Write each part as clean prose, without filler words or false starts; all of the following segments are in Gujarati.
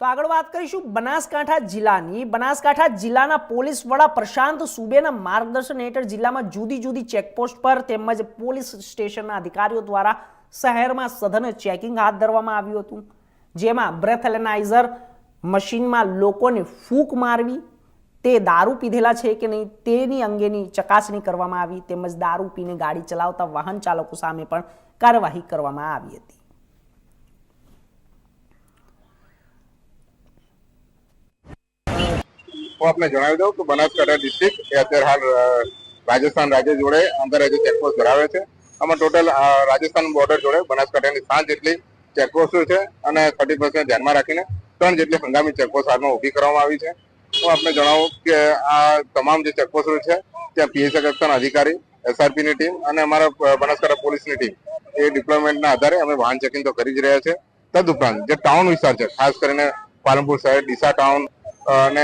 તો આગળ વાત કરીશું બનાસકાંઠા જિલ્લાની। બનાસકાંઠા જિલ્લાના પોલીસ વડા પ્રશાંત સુબેના માર્ગદર્શન હેઠળ જિલ્લામાં જુદી જુદી ચેકપોસ્ટ પર તેમજ પોલીસ સ્ટેશનના અધિકારીઓ દ્વારા શહેરમાં સઘન ચેકિંગ હાથ ધરવામાં આવ્યું હતું, જેમાં બ્રેથેલેનાઇઝર મશીનમાં લોકોને ફૂંક મારવી, તે દારૂ પીધેલા છે કે નહીં તેની અંગેની ચકાસણી કરવામાં આવી, તેમજ દારૂ પીને ગાડી ચલાવતા વાહન ચાલકો સામે પણ કાર્યવાહી કરવામાં આવી હતી। હું આપને જણાવી દઉં કે બનાસકાંઠા ડિસ્ટ્રિક્ટ એ અત્યારે હાલ રાજસ્થાન રાજ્ય જોડે આંતરરાજ્ય ચેકપોસ્ટ ધરાવે છે। આમાં ટોટલ રાજસ્થાન બોર્ડર જોડે બનાસકાંઠાની 7 જેટલી ચેકપોસ્ટો છે અને 30% ધ્યાનમાં રાખીને 3 જેટલી હંગામી ચેકપોસ્ટ હાલમાં ઊભી કરવામાં આવી છે। હું આપને જણાવું કે આ તમામ જે ચેકપોસ્ટો છે ત્યાં પીએસઆઈ કક્ષાના અધિકારી, એસઆરપીની ટીમ અને અમારા બનાસકાંઠા પોલીસની ટીમ એ ડિપ્લોયમેન્ટના આધારે અમે વાહન ચેકિંગ તો કરી જ રહ્યા છે। તદુપરાંત જે ટાઉન વિસ્તાર છે, ખાસ કરીને પાલનપુર શહેર, ડીસા ટાઉન અને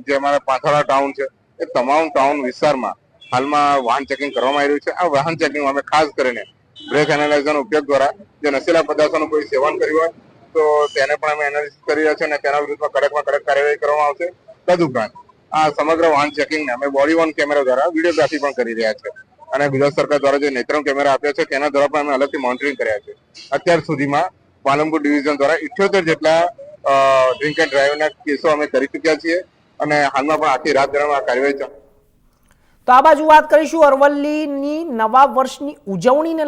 જે અમારા પાથાળા ટાઉન છે, એ તમામ ટાઉન વિસ્તારમાં હાલમાં વાહન ચેકિંગ કરવામાં આવી રહ્યું છે। આ વાહન ચેકિંગ અમે ખાસ કરીને બ્રેથ એનાલાઇઝરનો ઉપયોગ દ્વારા જે નશીલા પદાર્થોનું કોઈ સેવન કર્યું હોય તો તેને પણ અમે એનાલિસિસ કરી રહ્યા છે અને તેના વિરુદ્ધમાં કડકમાં કડક કાર્યવાહી કરવામાં આવશે। તદુપરાંત આ સમગ્ર વાહન ચેકિંગને અમે બોડી વોર્ન કેમેરા દ્વારા વિડીયોગ્રાફી પણ કરી રહ્યા છે અને ગુજરાત સરકાર દ્વારા જે નેત્રમ કેમેરા આપ્યા છે તેના દ્વારા પણ અમે અલગથી મોનિટરિંગ કર્યા છે। અત્યાર સુધીમાં પાલનપુર ડિવિઝન દ્વારા 78 જેટલા ડ્રિંક એન્ડ ડ્રાઈવના કેસો અમે કરી ચૂક્યા છીએ અને હાલમાં પણ આખી રાત દરમિયાન આ કાર્યવાહી ચાલુ। તો આ બાજુ વાત કરીશું અરવલ્લીની નવા વર્ષની ઉજવણીને લઈ